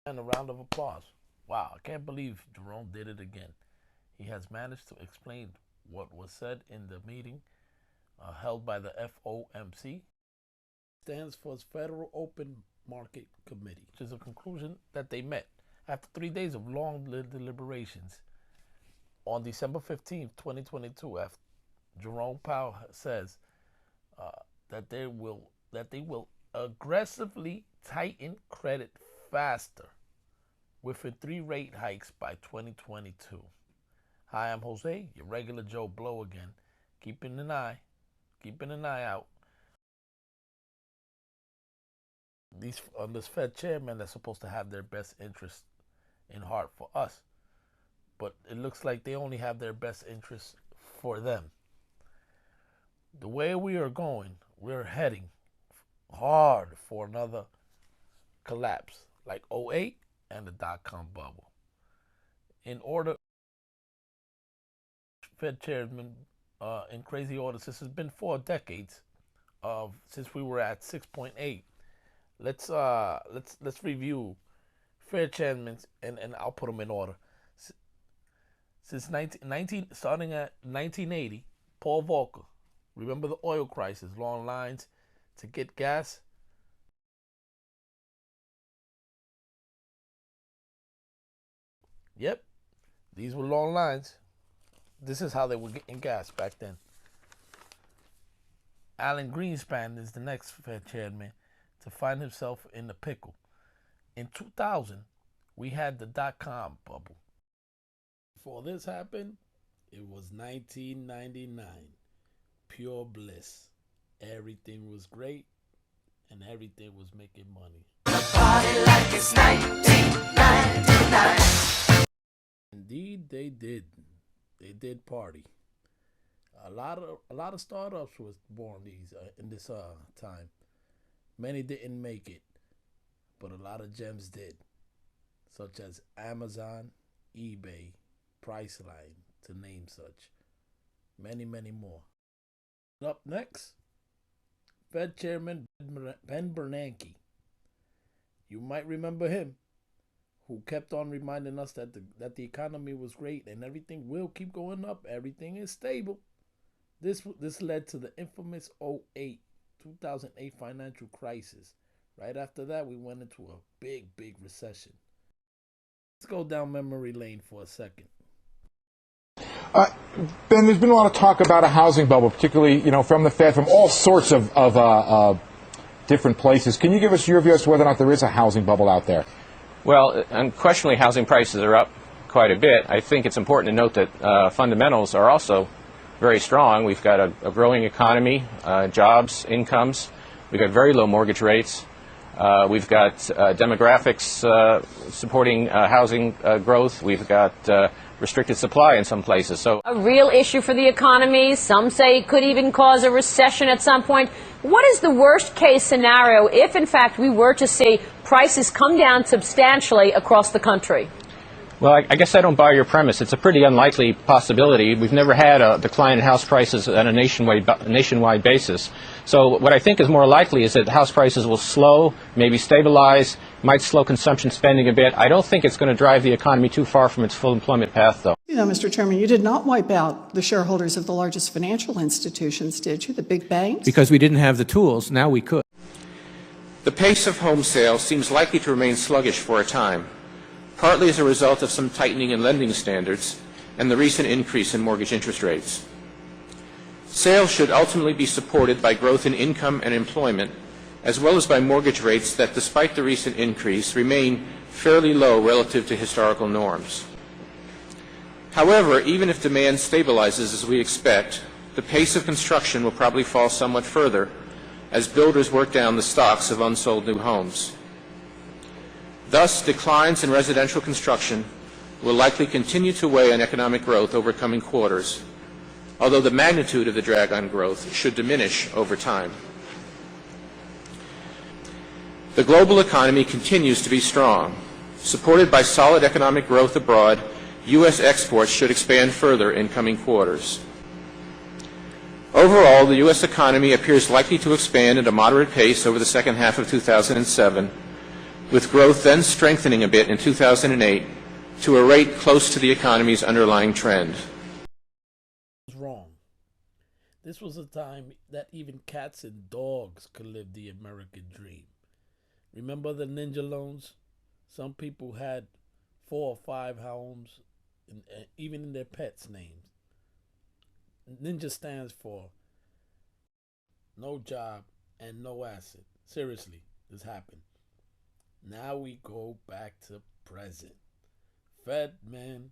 And a round of applause. Wow, I can't believe Jerome did it again. He has managed to explain what was said in the meeting held by the FOMC. Stands for Federal Open Market Committee, which is a conclusion that they met after 3 days of long deliberations on December 15th, 2022. After Jerome Powell says that they will aggressively tighten credit faster within 3 rate hikes by 2022. Hi, I'm Jose, your regular Joe Blow again, keeping an eye out. This Fed chairman that's supposed to have their best interest in heart for us, but it looks like they only have their best interest for them. The way we are going, we're heading hard for another collapse like '08 and the dot-com bubble. In order, Fed chairman, in crazy order, this has been 4 decades since we were at 6.8. Let's review Fed chairmen and I'll put them in order. Since starting at 1980, Paul Volcker. Remember the oil crisis, long lines to get gas. Yep, these were long lines. This is how they were getting gas back then. Alan Greenspan is the next Fed chairman to find himself in the pickle. In 2000, we had the dot-com bubble. Before this happened, it was 1999. Pure bliss. Everything was great, and everything was making money. Party like it's 1999. Indeed, they did. They did party. A lot of startups was born in this time. Many didn't make it, but a lot of gems did, such as Amazon, eBay, Priceline, to name such. Many, many more. Up next, Fed Chairman Ben Bernanke. You might remember him, who kept on reminding us that the economy was great and everything will keep going up. Everything is stable. This led to the infamous 2008 financial crisis. Right after that, we went into a big recession. Let's go down memory lane for a second. Ben, there's been a lot of talk about a housing bubble, particularly, from the Fed, from all sorts of different places. Can you give us your view as to whether or not there is a housing bubble out there? Well, unquestionably, housing prices are up quite a bit. I think it's important to note that fundamentals are also very strong. We've got a growing economy, jobs, incomes. We've got very low mortgage rates. We've got demographics supporting housing growth. We've got restricted supply in some places. So a real issue for the economy. Some say it could even cause a recession at some point. What is the worst case scenario if, in fact, we were to see prices come down substantially across the country? Well, I guess I don't buy your premise. It's a pretty unlikely possibility. We've never had a decline in house prices on a nationwide basis. So what I think is more likely is that house prices will slow, maybe stabilize, might slow consumption spending a bit. I don't think it's going to drive the economy too far from its full employment path, though. Mr. Chairman, you did not wipe out the shareholders of the largest financial institutions, did you? The big banks? Because we didn't have the tools. Now we could. The pace of home sales seems likely to remain sluggish for a time, partly as a result of some tightening in lending standards and the recent increase in mortgage interest rates. Sales should ultimately be supported by growth in income and employment, as well as by mortgage rates that, despite the recent increase, remain fairly low relative to historical norms. However, even if demand stabilizes as we expect, the pace of construction will probably fall somewhat further as builders work down the stocks of unsold new homes. Thus, declines in residential construction will likely continue to weigh on economic growth over coming quarters, although the magnitude of the drag on growth should diminish over time. The global economy continues to be strong. Supported by solid economic growth abroad, U.S. exports should expand further in coming quarters. Overall, the U.S. economy appears likely to expand at a moderate pace over the second half of 2007, with growth then strengthening a bit in 2008 to a rate close to the economy's underlying trend. Was wrong. This was a time that even cats and dogs could live the American dream. Remember the ninja loans? Some people had 4 or 5 homes, even in their pets' names. Ninja stands for no job and no asset. Seriously, this happened. Now we go back to present. Fedman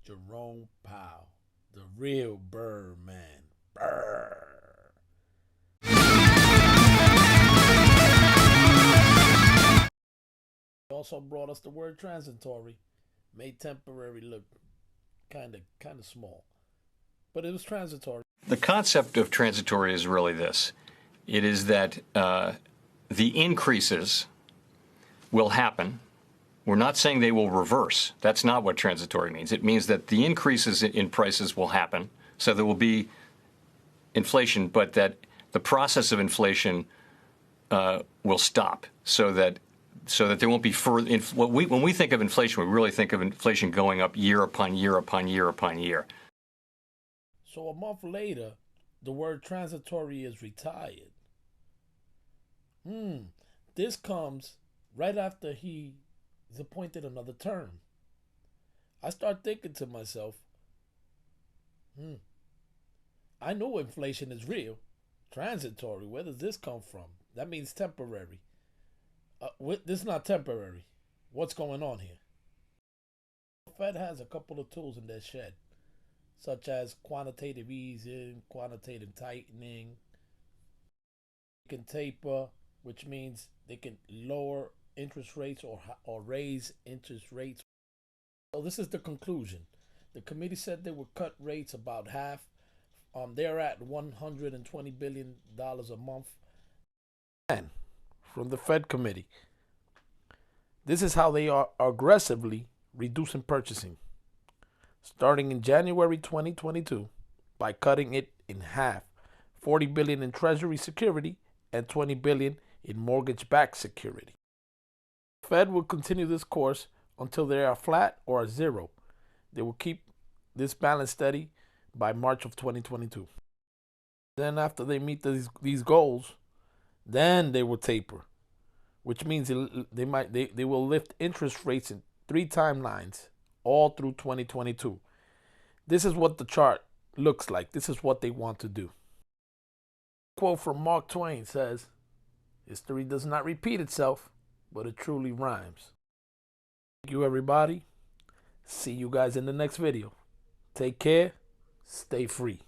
Jerome Powell, the real Birdman. Brr. He also brought us the word transitory, made temporary look kind of small, but it was transitory. The concept of transitory is really this. It is that the increases will happen. We're not saying they will reverse. That's not what transitory means. It means that the increases in prices will happen, so there will be inflation, but that the process of inflation will stop, so that there won't be further. When we think of inflation, we really think of inflation going up year upon year upon year upon year. So a month later, the word transitory is retired. This comes right after he is appointed another term. I start thinking to myself, I know inflation is real. Transitory, where does this come from? That means temporary. This is not temporary. What's going on here? The Fed has a couple of tools in their shed, such as quantitative easing, quantitative tightening. They can taper, which means they can lower interest rates or raise interest rates. So this is the conclusion. The committee said they would cut rates about half. They're at $120 billion a month. And from the Fed committee, this is how they are aggressively reducing purchasing, starting in January 2022 by cutting it in half, $40 billion in Treasury security and $20 billion in mortgage-backed security. The Fed will continue this course until they are flat or zero. They will keep this balance steady by March of 2022. Then after they meet these goals, then they will taper, which means they will lift interest rates in 3 timelines all through 2022. This is what the chart looks like. This is what they want to do. A quote from Mark Twain says, "History does not repeat itself, but it truly rhymes." Thank you, everybody. See you guys in the next video. Take care. Stay free.